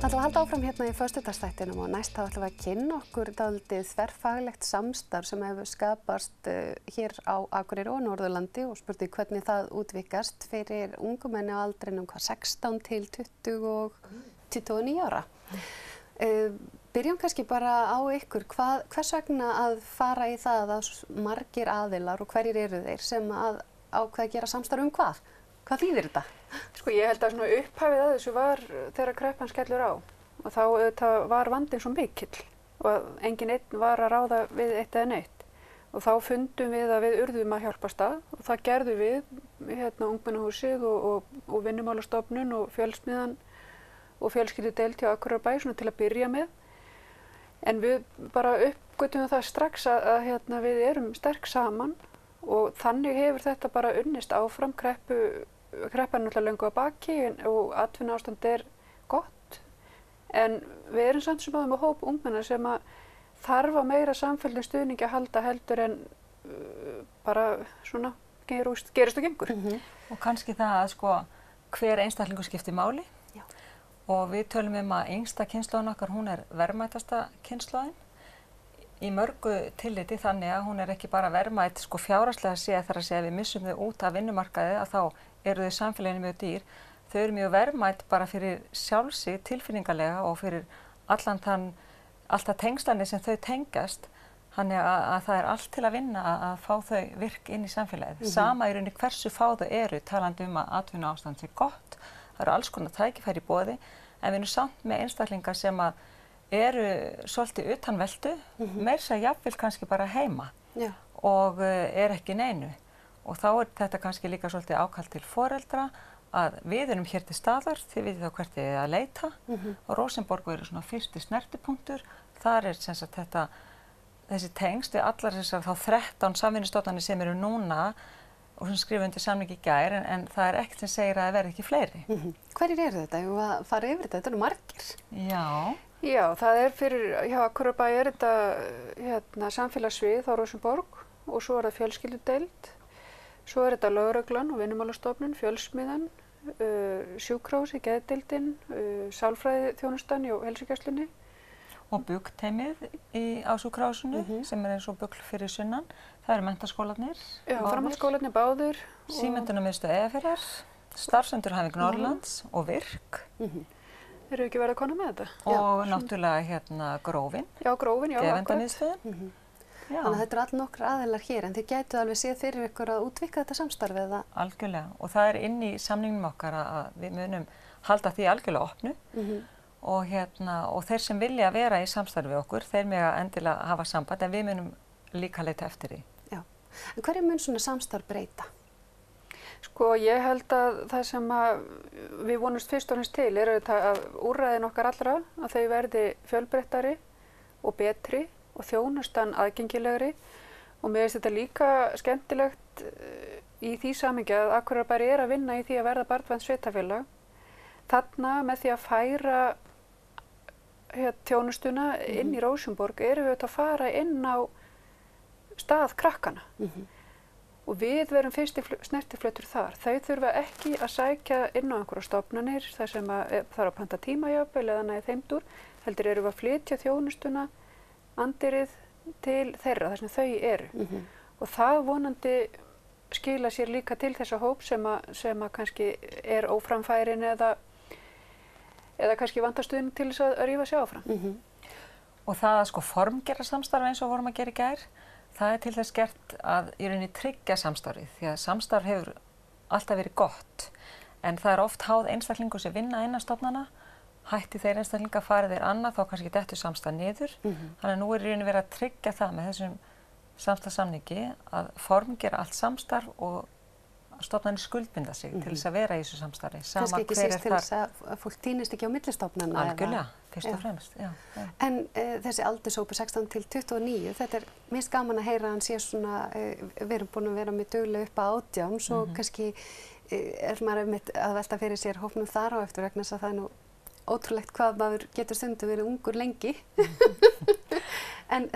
ætlum að halda áfram hérna í föstudagsþættinum og næst þá ætlum við að kynna okkur dálítið þverfaglegt samstarf sem hefur skapast hér á Akureyri og Norðurlandi og spurði hvernig það útvikast fyrir ungmenni á aldrinum 16 til 29 ára. Byrjum kannski bara á ykkur, hvers vegna að fara í það að margir aðilar og hverjir eru þeir sem að ákveða að gera samstarf hvað? Hvað þýðir þetta? Sko ég held að svona upphafið að þessu var þegar kreppan skellur á og þá auðvitað var vandinn svo mikill og enginn einn var að ráða við eitt eða neitt og þá fundum við að við urðum að hjálpast að og það gerðum við hérna Ungmennahúsið og Vinnumálastofnun og Fjölsmiðjan og fjölskyldudeild hjá Akureyrarbæ svona til að byrja með en við bara uppgötvum það strax að hérna við erum sterk saman og þannig hefur þetta bara unnist áfram kreppan náttúrulega löngu að baki og atvinnuástand gott en við erum samt sem áður með hóp ungmenna sem að þarf á meira samfelldum stuðningi að halda heldur en bara svona gerist og gengur. Og kannski það að sko hver einstaklingur skiptir máli og við tölum að yngsta kynslóðin okkar hún verðmætasta kynslóðin í mörgu tilliti þannig að hún ekki bara verðmæt sko fjárhagslega séð þar að segja við missum þau út af vinnumarkaði að þá eru þau samfélaginu mjög dýr. Þau eru mjög verðmæt bara fyrir sjálfsig tilfinningalega og fyrir allt það tengslanir sem þau tengjast. Þannig að það allt til að vinna að fá þau virk inn í samfélagið. Sama í rauninni hversu fá þau eru talandi að atvinnuástand sé gott. Það eru alls konar tækifæri í boði en við erum samt með einstaklingar sem að eru svolítið utanveldu, meira að jafnvel kannski bara heima og ekki neinu. Og þá þetta kannski líka svolítið ákall til foreldra að við erum hér til staðar, þið vitið þá hvert þið að leita og Rósenborg eru svona fyrsti snertipunktur. Þar sem sagt þessi tengst við allar þessar þá 13 samvinnustofnanir sem eru núna og sem skrifa undir samning í gær en það ekkert sem segir að það verði ekki fleiri. Hverjir eru þetta? Ef að fara yfir þetta, þetta eru margir. Já, það fyrir, hjá Akureyrarbæ þetta hérna, samfélagssvið á Rósenborg og svo það fjölskyldudeild, svo þetta lögreglan og Vinnumálastofnun, Fjölsmiðjan, sjúkrahúsið, geðdeildin, sálfræðiþjónustan og heilsugæslunni. Og BUGL-teymið á sjúkrahúsinu sem eins og BUGL fyrir sunnan. Það eru menntaskólarnir. Já, framhaldsskólarnir báðir. Símenntunarmiðstöð Eyjafjarðar, Starfsendurhæfing Norðurlands og VIRK. Eru ekki verið að koma með þetta? Og náttúrulega hérna Grófin. Já, Grófin, já, Geðvendamiðstöðin. Þannig að þetta allir nokkra aðilar hér en þið gætu alveg séð fyrir ykkur að útvíkka þetta samstarfið eða? Algjörlega og það inn í samningnum okkar að við munum halda því algjörlega opnu og þeir sem vilja vera í samstarfi við okkur, þeir mega endilega hafa samband en við munum líka leita eftir því. Já, en hverju mun svona samstarf breyta? Sko ég held að það sem við vonumst fyrst og fremst til að úrræðin okkar allra að þau verði fjölbreyttari og betri og þjónustan aðgengilegri og mér finnst þetta líka skemmtilegt í því samhengi að Akureyrarbær að vinna í því að verða barnvænt sveitarfélag. Þarna með því að færa þjónustuna inn í Rósenborg erum við að fara inn á stað krakkana. Og við verum fyrsti snertiflötur þar. Þau þurfa ekki að sækja inn á einhverja stofnanir þar sem þarf að panta tímajafnvel eða næði þeimdur. Heldur erum við að flytja þjónustuna andirið til þeirra þar sem þau eru. Og það vonandi skila sér líka til þessa hóp sem að kannski óframfærin eða kannski vantar stuðning til þess að rífa sig áfram. Og það að sko formgera samstarf eins og vorum að gera í gær. Það til þess gert að í rauninni tryggja samstarfið því að samstarf hefur alltaf verið gott en það oft háð einstaklingur sem vinna innan stofnana, hætti þeir einstaklinga farið þeir annað þá kannski dettur samstarf niður. Þannig að nú í rauninni verið að tryggja það með þessum samstarfssamningi að formgera allt samstarf og stofnanir skuldbinda sig til þess að vera í þessu samstarfi. Kannski ekki síst til þess að fólk týnist ekki á millistofnana. Algjörlega, fyrst og fremst. En þessi aldurshópur 16 til 29, þetta mest gaman að heyra að hann sé svona, við erum búin að vera með duglega upp að 18, svo kannski maður einmitt að velta fyrir sér hópnum þar á eftir vegna þess að það nú ótrúlegt hvað maður getur stundum verið ungur lengi. En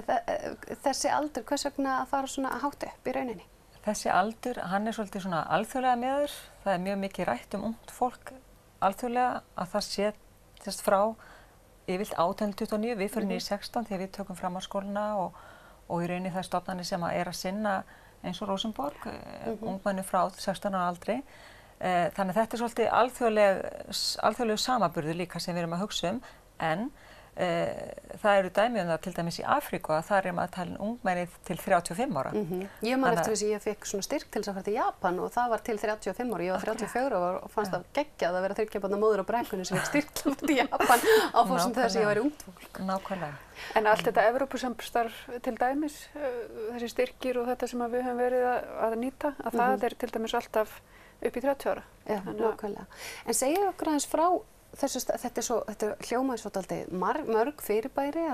þessi aldur, hvers vegna að fara svona hátt upp í rauninni? Þessi aldur, hann svolítið svona alþjóðlega miður. Það mjög mikið rætt ungt fólk alþjóðlega að það sé frá yfirleitt 18-29, við fyrir niður 16 þegar við tökum framhaldsskólana og í rauninni það stofnanir sem að sinna eins og Rósenborg, ungmenni frá 16 ára aldri. Þannig að þetta er svolítið alþjóðlegu samaburður líka sem við erum að hugsa en það eru dæmi það til dæmis í Afríku að þar maður að tala ungmenni til 35 ára. Ég man eftir þess að ég fekk svona styrk til þess að fara til Japan og það var til 35 ára. Ég var 34 ára og fannst það geggjað að vera 30 barna móðir á brekkunni sem fekk styrk til að fara til Japan á forsendum þess að ég væri ungt fólk. Nákvæmlega. En allt þetta Evrópusamstarf til dæmis, þessi styrkir og þetta sem við höfum verið að nýta, að það er til dæmis alltaf upp í 30 ára. Já, nákvæmlega. En segið okkur aðeins frá þessu, þetta hljómaði svo dálítið mörg fyrirbæri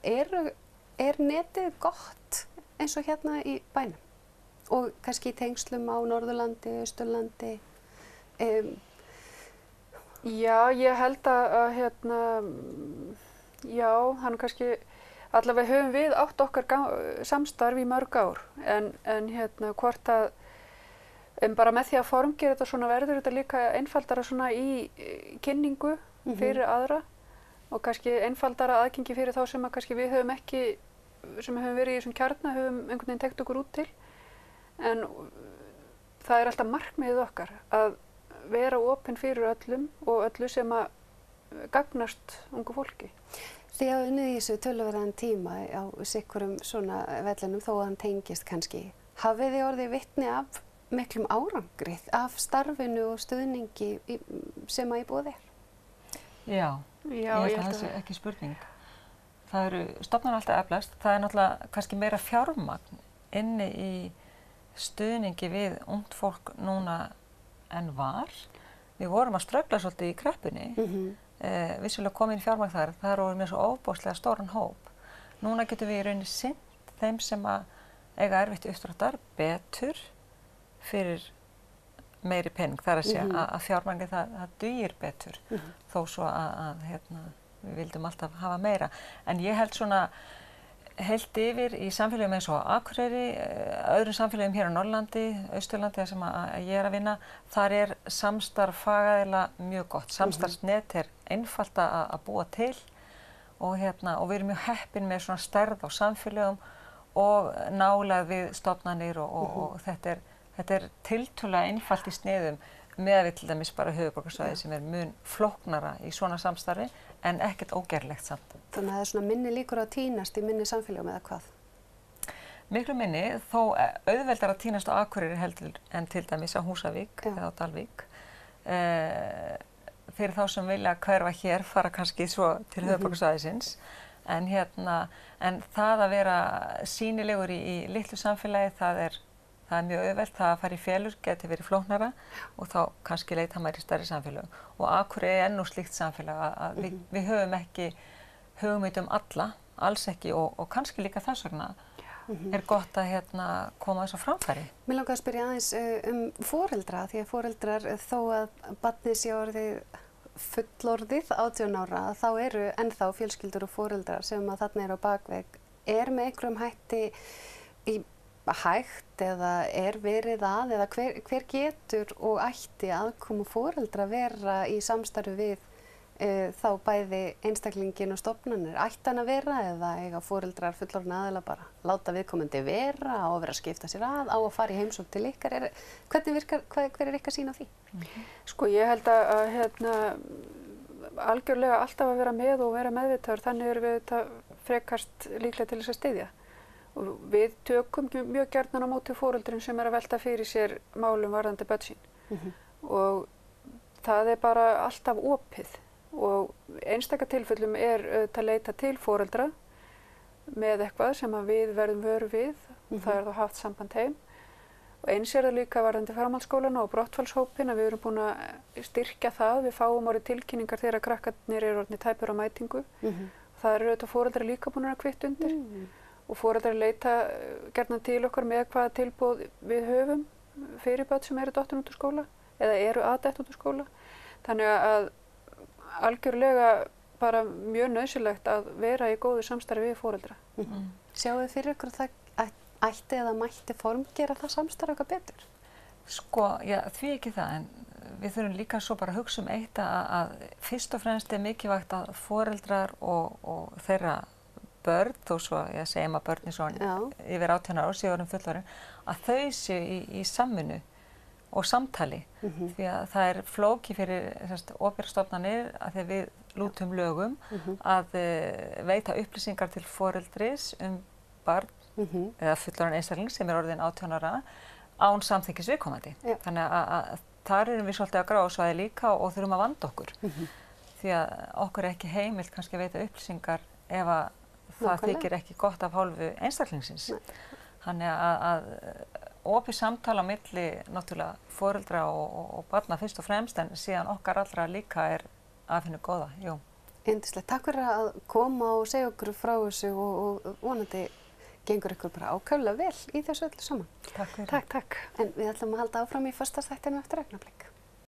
er netið gott eins og hérna í bænum og kannski í tengslum á Norðurlandi, Austurlandi? Já, ég held að hérna, já, hann kannski, allavega höfum við átt okkar samstarf í mörg ár en hérna hvort að en bara með því að formgera þetta svona verður þetta líka einfaldara svona í kynningu fyrir aðra og kannski einfaldara aðgengi fyrir þá sem að kannski við höfum ekki, sem höfum verið í þessum kjarna, höfum einhvern veginn tekt okkur út til. En það er alltaf markmiðið okkar að vera opin fyrir öllum og öllu sem að gagnast ungu fólki. Þið hafið unnið í þessu töluverðan tíma á sikkurum svona vellinum þó að hann tengist kannski. Hafið þið orðið vitni af miklum árangrið af starfinu og stuðningi sem að í boði er? Já, ég held að það sé ekki spurning. Það eru stofnanir alltaf eflast. Það er náttúrulega kannski meira fjármagn inni í stuðningi við ungt fólk núna en var. Við vorum að ströggla svolítið í kreppunni. Vissulega kom inn fjármagn þar. Það eru með svo ofboðslega stóran hóp. Núna getum við í rauninni sinnt þeim sem að eiga erfitt uppdráttar betur fyrir meiri pening, það er að segja að fjármagni það dugir betur þó svo að hérna, við vildum alltaf hafa meira. En ég held svona heilt yfir í samfélögum eins og Akureyri, öðrum samfélögum hér á Norðurlandi, Austurlandi sem að ég er að vinna, þar er samstarf fagaðila mjög gott. Samstarfsnet er einfalt að búa til og við erum mjög heppin með svona stærð á samfélögum og nálægð við stofnanir og þetta er tiltölulega einfalt í sniðum með að við til dæmis bara höfuðborgarsvæði sem er mun flóknara í svona samstarfi en ekkert ógerlegt samt. Þannig að það er svona minni líkur að týnast í minni samfélögum eða hvað? Miklu minni, þó auðveldar að týnast á Akureyri heldur en til dæmis á Húsavík eða á Dalvík. Fyrir þá sem vilja hverfa hér fara kannski svo til höfuðborgarsvæðisins. En það að vera sýnilegur í litlu samfélagi, það er mjög auðvelt. Það að fara í felur geti verið flóknara og þá kannski leita maður í stærri samfélögum. Og Akureyri er nú slíkt samfélag að við höfum ekki hugmynd alla, alls ekki og kannski líka þess vegna er gott að koma þess á framfæri. Mér langar að spyrja aðeins foreldra, því að foreldrar þó að barnið sé orðið fullorðið 18 ára, þá eru ennþá fjölskyldur og foreldrar sem að þarna eru á bakveg. Er með einhverjum hætti hægt eða er verið eða hver getur og ætti aðkomu foreldra vera í samstarfi við þá bæði einstaklingin og stofnanir? Ætti hann að vera eða eiga foreldrar fullorðna aðila bara láta viðkomandi vera á að vera að skipta sér á að fara í heimsókn til ykkar? Hver er ykkar sýn á því? Sko ég held að algjörlega alltaf að vera með og vera meðvitaður, þannig erum við þetta frekast líklega til þess að styðja. Og við tökum mjög gjarnan á móti foreldrin sem er að velta fyrir sér málum varðandi börn sín. Og það er bara alltaf opið og einstaka tilfellum er að leita til foreldra með eitthvað sem að við verðum vör við og það er þá haft samband heim. Og eins er það líka varðandi framhaldsskólana og brottfallshópin að við erum búin að styrkja það. Við fáum orðið tilkynningar þegar krakkarnir eru orðnir tæpir á mætingu. Það eru auðvitað foreldrar líka búin að kvitta undir. Og foreldrar leita gjarnan til okkar með hvaða tilboð við höfum fyrir börn sem eru dottin út úr skóla eða eru að detta út úr skóla. Þannig að algjörlega bara mjög nauðsynlegt að vera í góðu samstarfi við foreldra. Sjáu þið fyrir ykkur að það ætti eða mætti formgera það samstarf eitthvað betur? Sko, já, því ekki það, en við þurfum líka svo bara að hugsa eitt að fyrst og fremst mikilvægt að foreldrar og þeirra börn, þó svo ég segi maður börn í svona yfir 18 ára og 7 árum fullorðin, að þau séu í samvinnu og samtali því að það er flókið fyrir opinberar stofnanir að þegar við lútum lögum að veita upplýsingar til foreldris barn eða fullorðinn einstakling sem orðinn 18 ára án samþykkis viðkomandi. Þannig að þar erum við svolítið á gráasvæði líka og þurfum að vanda okkur því að okkur er ekki heimilt kannski að veita upplýsingar ef að það þykir ekki gott af hálfu einstaklingsins. Þannig að opið samtala á milli náttúrulega foreldra og barna fyrst og fremst en síðan okkar allra líka er af hinu góða. Jú. Yndislegt. Takk fyrir að koma og segja okkur frá þessu og vonandi gengur ykkur bara ákaflega vel í þessu öllu saman. Takk fyrir. Takk. En við ætlum að halda áfram í föstudagsþættinum eftir augnablik.